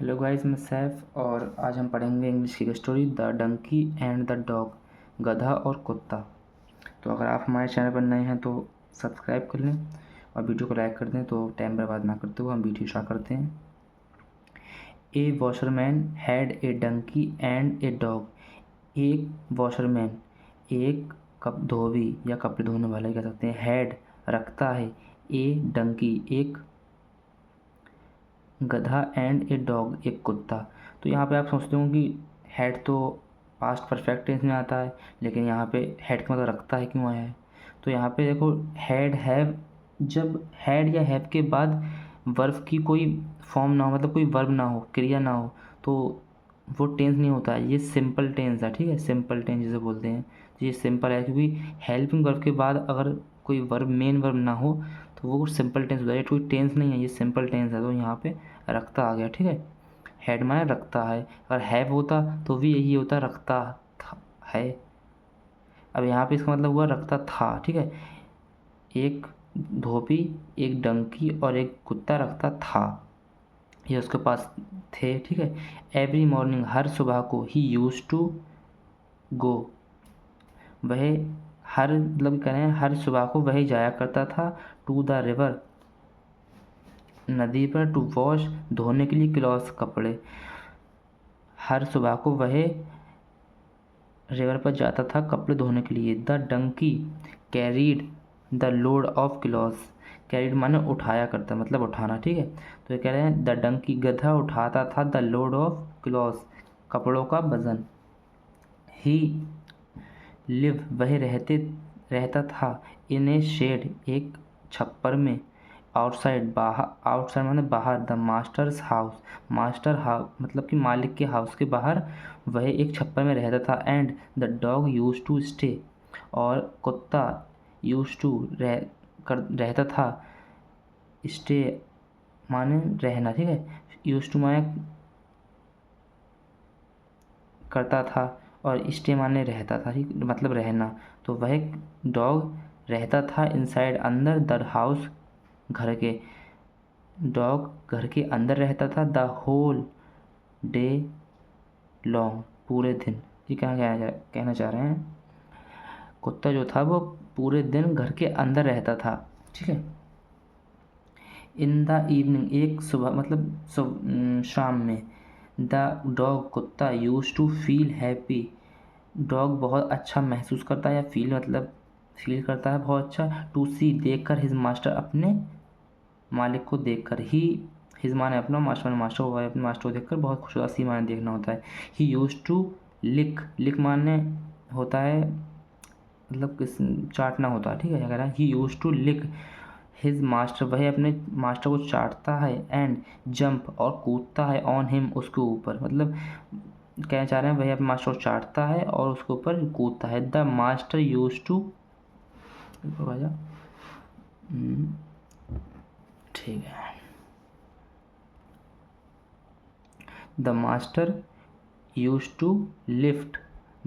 Hello guys, मैं सैफ और आज हम पढ़ेंगे इंग्लिश की story the donkey and the dog, गधा और कुत्ता। तो अगर आप हमारे चैनल पर नए हैं तो सब्सक्राइब कर लें और वीडियो को लाइक कर दें। तो टाइम बर्बाद ना करते हुए हम वीडियो स्टार्ट करते हैं। A washerman had a donkey and a dog. एक वॉशरमैन, एक कप धोबी या कपड़े धोने वाला कह सकते हैं, हैड रखता है, ए डंकी एक गधा एंड ए डॉग एक कुत्ता। तो यहाँ पे आप सोचते हो कि हैड तो पास्ट परफेक्ट टेंस में आता है, लेकिन यहाँ पे हैड का मतलब रखता है क्यों आया है। तो यहाँ पे देखो हैड हैव, जब हैड या हैव के बाद वर्ब की कोई फॉर्म ना हो, मतलब कोई वर्ब ना हो, क्रिया ना हो, तो वो टेंस नहीं होता है। ये सिंपल टेंस है, ठीक है, सिंपल टेंस जिसे बोलते हैं। तो ये सिंपल है क्योंकि हेल्पिंग वर्ब के बाद अगर कोई वर्ब मेन वर्ब ना हो तो वो सिंपल टेंस होता है। ये कोई टेंस नहीं है, ये सिंपल टेंस है। तो यहाँ पे रखता आ गया, ठीक है। हेड माने रखता है, अगर हैव होता तो भी यही होता, रखता था है। अब यहाँ पे इसका मतलब हुआ रखता था, ठीक है। एक धोबी, एक डंकी और एक कुत्ता रखता था, ये उसके पास थे, ठीक है। एवरी मॉर्निंग, हर सुबह को, ही यूज टू गो, वह हर मतलब कह रहे हैं हर सुबह को वह जाया करता था, टू द रिवर, नदी पर, टू वॉश धोने के लिए, क्लॉथ्स कपड़े, हर सुबह को वह रिवर पर जाता था कपड़े धोने के लिए। The donkey carried the load of clothes, carried माने उठाया करता, मतलब उठाना, ठीक है। तो ये कह रहे हैं द डंकी गधा उठाता था द लोड ऑफ क्लॉथ्स, कपड़ों का वजन। ही लिव वह रहता था, इन ए शेड एक छप्पर में, आउटसाइड बाहर, आउटसाइड माने बाहर, the masters house, master house मतलब कि मालिक के हाउस के बाहर वह एक छप्पर में रहता था। And the dog use to stay, और कुत्ता यूज टू रहता था, स्टे माने रहना, ठीक है। यूज टू माने करता था और स्टे माने रहता था, ठीक, मतलब रहना। तो वह डॉग रहता था इनसाइड अंदर, द हाउस घर के, डॉग घर के अंदर रहता था, द होल डे लॉन्ग पूरे दिन। ये क्या कहना चाह रहे हैं, कुत्ता जो था वो पूरे दिन घर के अंदर रहता था, ठीक है। इन द इवनिंग एक सुबह मतलब शाम में, द डॉग कुत्ता use to feel happy, dog बहुत अच्छा महसूस करता है, या फील मतलब फील करता है बहुत अच्छा, टू सी देखकर, हिज मास्टर अपने मालिक को देखकर, ही हिज माने अपना, मास्टर माने मास्टर हुआ है, अपने मास्टर को देखकर बहुत खुश होता, सी माने देखना होता है। ही यूज टू लिक, लिक माने होता है मतलब किस चाटना होता है, ठीक है। अगर he used to lick his master, वह अपने मास्टर को चाटता है, एंड जंप और कूदता है, ऑन हिम उसके ऊपर, मतलब कहना चाह रहे हैं वह अपने मास्टर को चाटता है और उसके ऊपर कूदता है। द मास्टर यूज टू, ठीक है, the master use to lift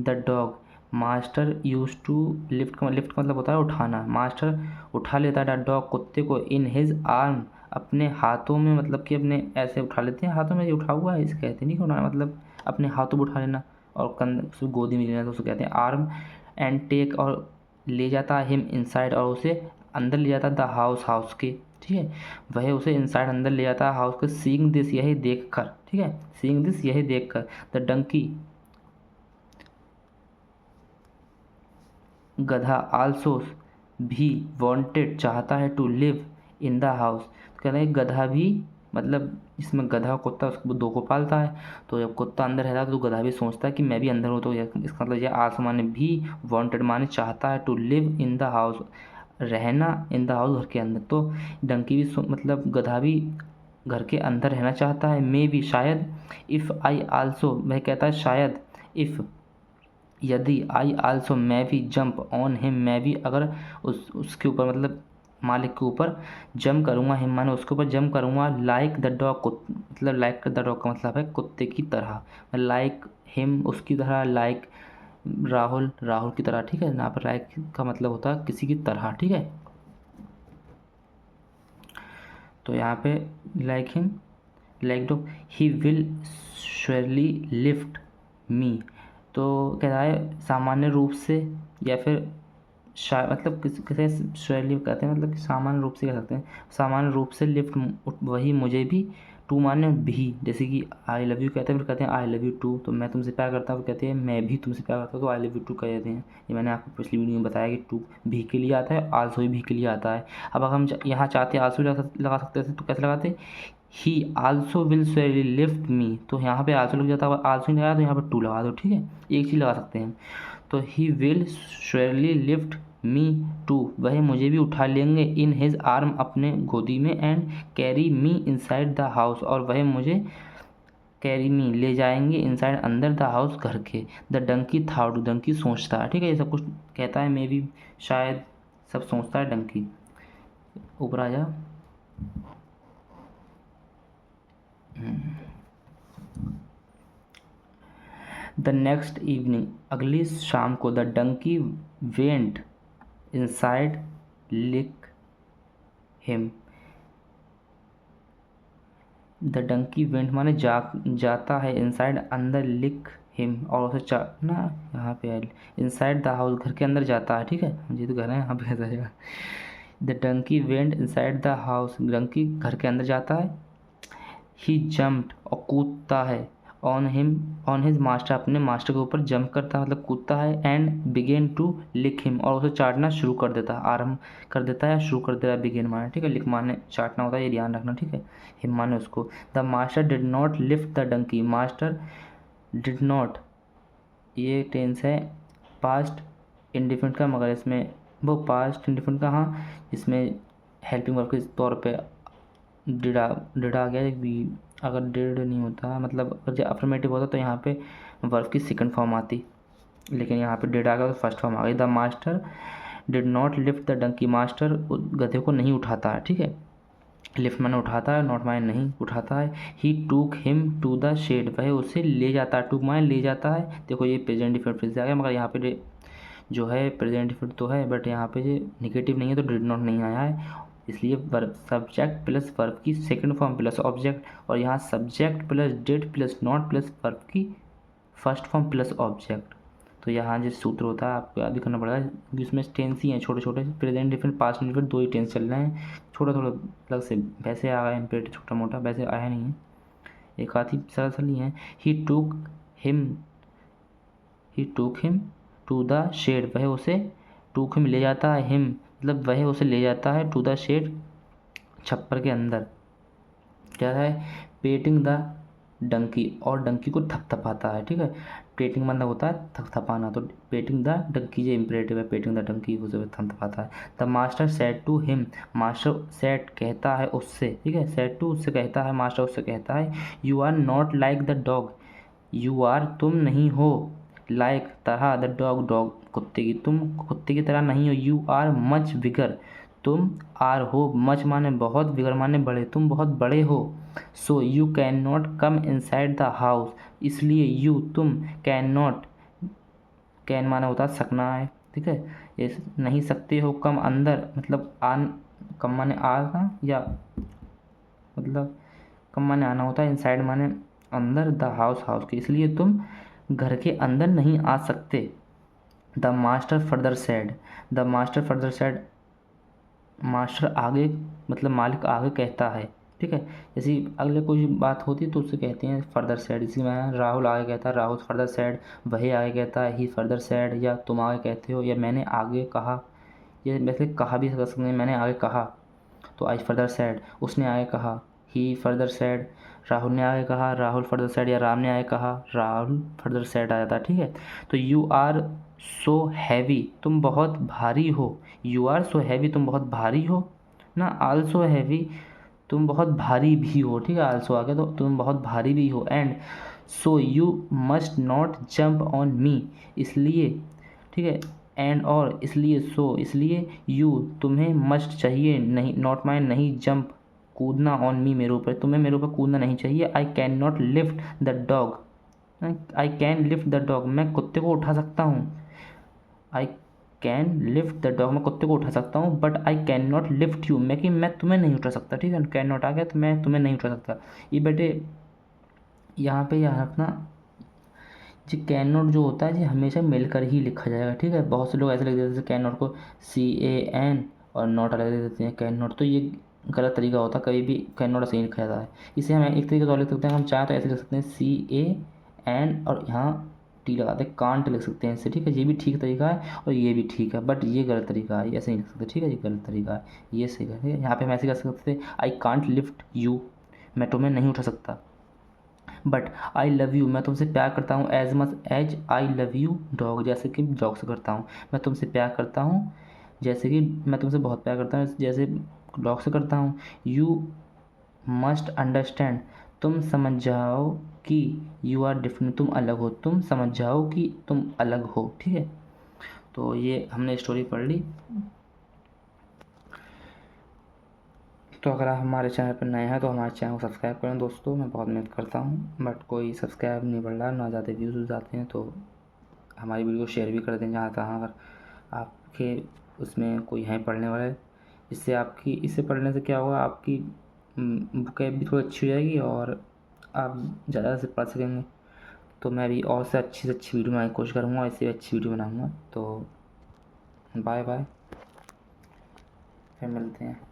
the dog, master use to lift का मतलब होता है उठाना, मास्टर उठा लेता है डॉग कुत्ते को, इन हिज आर्म अपने हाथों में, मतलब कि अपने ऐसे उठा लेते हैं हाथों में, ये उठा हुआ है इसे कहते नहीं उठाना, मतलब अपने हाथों में उठा लेना और कंध उसको गोदी में लेना, तो उसे कहते हैं आर्म। एंड टेक और ले जाता है, हिम इनसाइड और उसे अंदर ले जाता, द हाउस हाउस के, ठीक है। वह उसे इनसाइड अंदर ले जाता है हाउस के, सीइंग दिस यही देख कर, ठीक है, सीइंग दिस यही देख कर, द डंकी गधा आल्सो भी वांटेड चाहता है, to live in the house, तो कह रहे हैं गधा भी, मतलब इसमें गधा कुत्ता उसको दो को पालता है, तो जब कुत्ता अंदर रहता है तो गधा भी सोचता है कि मैं भी अंदर हूँ, तो इसका मतलब यह आल्सो माने भी, वांटेड माने चाहता है, to live in the house रहना, इन द हाउस घर के अंदर। तो डंकी भी मतलब गधा भी घर के अंदर रहना चाहता है, मे भी शायद, इफ़ आई आल्सो वह कहता है शायद, इफ़ यदि, आई आल्सो मैं भी, जंप ऑन हिम मैं भी अगर उसके ऊपर मतलब मालिक के ऊपर जंप करूँगा, हिम माने उसके ऊपर जंप करूँगा, लाइक द डॉग मतलब लाइक द डॉग का मतलब है कुत्ते की तरह, लाइक हिम उसकी तरह, लाइक राहुल राहुल की तरह, ठीक है। यहाँ पर लाइक का मतलब होता है किसी की तरह, ठीक है। तो यहाँ पे like him like dog, he will surely lift मी। तो कह रहा है सामान्य रूप से, या फिर मतलब किसे श्योरली कहते हैं, मतलब कि सामान्य रूप से कह सकते हैं, सामान्य रूप से लिफ्ट वही मुझे भी, टू माने भी, जैसे कि आई लव यू कहते हैं, फिर कहते हैं आई लव यू टू, तो मैं तुमसे प्यार करता हूँ, कहते हैं मैं भी तुमसे प्यार करता हूँ, तो आई लव यू टू कहते हैं। ये मैंने आपको पिछली वीडियो में बताया कि टू भी के लिए आता है, आल्सो भी के लिए आता है। अब अगर हम यहाँ चाहते हैं आल्सो लगा सकते थे, तो कैसे लगाते, ही आल्सो विल श्योरली लिफ्ट मी, तो यहाँ पे आल्सो लग जाता है, आल्सो नहीं लगाया तो यहाँ पर टू लगा दो, ठीक है, एक चीज़ लगा सकते हैं। तो he will surely lift me to, वह मुझे भी उठा लेंगे, इन हिज आर्म, अपने गोदी में, and carry me inside the house, और वह मुझे कैरी मी ले जाएंगे, इनसाइड अंदर द हाउस, घर के। द डंकी थाउट, डंकी सोचता है, ठीक है, ये सब कुछ कहता है, मे भी शायद सब सोचता है डंकी। ऊपर आ जा। द नेक्स्ट इवनिंग, अगली शाम को, the donkey went inside lick him. The donkey went माने जाता है, इनसाइड अंदर, लिक हिम और उसे ना यहाँ पे इनसाइड द हाउस, घर के अंदर जाता है, ठीक है, मुझे तो घर है यहाँ पे जाएगा। The donkey went inside the house, donkey घर के अंदर जाता है। ही जम्प्ड, और कूदता है, ऑन हिज मास्टर, अपने मास्टर के ऊपर जंप करता है, मतलब कूदता है, and began to lick him, और उसे चाटना शुरू कर देता है, आरंभ कर देता है, शुरू कर देता है, बिगेन माने, ठीक है, लिक माने चाटना होता है, ये ध्यान रखना, ठीक है, हिम माने उसको। The master did not lift the donkey, master did not, ये टेंस है पास्ट इंडिफिनिट का, मगर इसमें वो पास्ट इंडिफिनिट का, हाँ, इसमें हेल्पिंग वर्ब के तौर पे डिड आ गया भी। अगर डिड नहीं होता, मतलब अगर जो अफर्मेटिव होता तो यहाँ पे वर्ब की सेकंड फॉर्म आती, लेकिन यहाँ पे डिड आ गया तो फर्स्ट फॉर्म आ गई। The master did not lift the donkey, master गधे को नहीं उठाता है, ठीक है, लिफ्ट माने उठाता है, नॉट माने नहीं उठाता है। ही टूक हिम टू द शेड, वह उसे ले जाता है, टूक माने ले जाता है, देखो ये प्रेजेंट डिफरेंट फिर से आ गया, मगर यहाँ पे जो है प्रेजेंट डिफरेंट तो है, बट यहाँ पे जो निगेटिव नहीं है, तो डिड नॉट नहीं आया है, इसलिए वर्ब सब्जेक्ट प्लस वर्ब की सेकंड फॉर्म प्लस ऑब्जेक्ट, और यहाँ subject plus did plus not plus verb की फर्स्ट फॉर्म प्लस ऑब्जेक्ट। तो यहाँ जो सूत्र होता है आपको याद भी करना पड़ेगा, क्योंकि इसमें टेंस ही हैं छोटे छोटे, प्रेजेंट डिफरेंट पास्ट डिफरेंट, दो ही टेंस चल रहे हैं, थोड़ा थोड़ा अलग से वैसे आ गया इम्पेरेटिव छोटा मोटा, वैसे आया नहीं है, एक आधी सरल सरल ही है। ही टूक हिम टू द शेड, वह उसे टूक हिम ले जाता है, हिम मतलब वह उसे ले जाता है, टू द शेड छप्पर के अंदर, क्या है, पेटिंग द डंकी, और डंकी को थपथपाता है, ठीक है, पेटिंग मतलब होता है थपथपाना, तो पेटिंग द डंकी जो इम्परेटिव है, पेटिंग द डंकी को थपथपाता है। The master said to him, master said कहता है उससे, ठीक है, सेड टू उससे कहता है, मास्टर उससे कहता है, you are not like the dog, you are तुम नहीं हो, लाइक तरह, द डॉग डॉग कुत्ते की, तुम कुत्ते की तरह नहीं हो, यू आर मच बिगर, तुम आर हो, मच माने बहुत, बिगर माने बड़े, तुम बहुत बड़े हो। So you can not come inside the house, इसलिए यू तुम, कैन नॉट, कैन माने होता है सकना है, ठीक है, ये नहीं सकते हो, कम अंदर मतलब आन, कम माने आना, या मतलब कम माने आना होता है, इनसाइड माने अंदर, द हाउस हाउस के, इसलिए तुम घर के अंदर नहीं आ सकते। The master further said, the master further said, master आगे मतलब मालिक आगे कहता है, ठीक है, जैसे अगले कोई बात होती है तो उससे कहते हैं फर्दर सेड, इसी में राहुल आगे कहता है, राहुल फर्दर सेड, वही आगे कहता है, ही फर्दर सेड, या तुम आगे कहते हो, या मैंने आगे कहा, ये वैसे कहा भी कर सकते हैं, मैंने आगे कहा, तो आई फर्दर सेड, उसने आगे कहा, ही फर्दर सेड, राहुल ने आगे कहा, राहुल फर्दर सेड, या राम ने आगे कहा, राहुल फर्दर सेड आ जाता है, ठीक है। तो यू आर सो हैवी, तुम बहुत भारी हो, यू आर सो हैवी, तुम बहुत भारी हो ना, आल्सो हैवी, तुम बहुत भारी भी हो, ठीक है, आल्सो आ गया तो तुम बहुत भारी भी हो, and so you must not jump on me, इसलिए, ठीक है, एंड और इसलिए, सो इसलिए, यू तुम्हें मस्ट चाहिए, नहीं नॉट माइन नहीं, जंप कूदना, ऑन मी मेरे ऊपर, तुम्हें मेरे ऊपर कूदना नहीं चाहिए। I can not lift the dog, I can lift the dog, मैं कुत्ते को उठा सकता हूँ, I can lift the dog, मैं कुत्ते को उठा सकता हूँ, but I can not lift you, मैं कि मैं तुम्हें नहीं उठा सकता, ठीक है, कैन नॉट आ गया तो मैं तुम्हें नहीं उठा सकता। ये बेटे यहाँ पे याद रखना, जी कैन नॉट जो होता है जी हमेशा मिलकर ही लिखा जाएगा, ठीक है। बहुत से लोग ऐसे लिख देते हैं कैन नॉट को CAN और नॉट अलग लिख देते हैं कैन नॉट, तो ये गलत तरीका होता है, कभी भी कैन नॉट सही लिखा जाता है। इसे हम एक तरीके से और लिख सकते हैं, हम चाहें तो ऐसे लिख सकते हैं CAN और यहाँ टी लगाते हैं, कांट लिख सकते हैं इससे, ठीक है, ये भी ठीक तरीका है और ये भी ठीक है, बट ये गलत तरीका है, ऐसे नहीं लिख सकते, ठीक है, ये गलत तरीका है, ये सही है, ठीक है। यहाँ पे हम ऐसे कर सकते थे आई कांट लिफ्ट यू, मैं तुम्हें नहीं उठा सकता, बट आई लव यू, मैं तुमसे प्यार करता हूँ, as much as I love you dog, जैसे कि डॉग से करता हूँ, मैं तुमसे प्यार करता हूँ जैसे कि मैं तुमसे बहुत प्यार करता हूँ जैसे डॉग से करता हूँ। यू मस्ट अंडरस्टैंड, तुम समझ जाओ कि यू आर डिफरेंट, तुम अलग हो, तुम समझ जाओ कि तुम अलग हो, ठीक है। तो ये हमने स्टोरी पढ़ ली। तो अगर आप हमारे चैनल पर नए हैं तो हमारे चैनल को सब्सक्राइब करें दोस्तों, मैं बहुत मेहनत करता हूँ बट कोई सब्सक्राइब नहीं बढ़ रहा, ना ज़्यादा व्यूज़ आते हैं, तो हमारी वीडियो को शेयर भी कर दें जहाँ तहाँ, अगर आपके उसमें कोई है पढ़ने वाले, इससे आपकी, इससे पढ़ने से क्या होगा, आपकी बुकें भी थोड़ी अच्छी हो जाएगी और आप ज़्यादा से पढ़ सकेंगे। तो मैं भी और से अच्छी वीडियो बनाने की कोशिश करूँगा, इससे अच्छी वीडियो बनाऊँगा। तो बाय बाय, फिर मिलते हैं।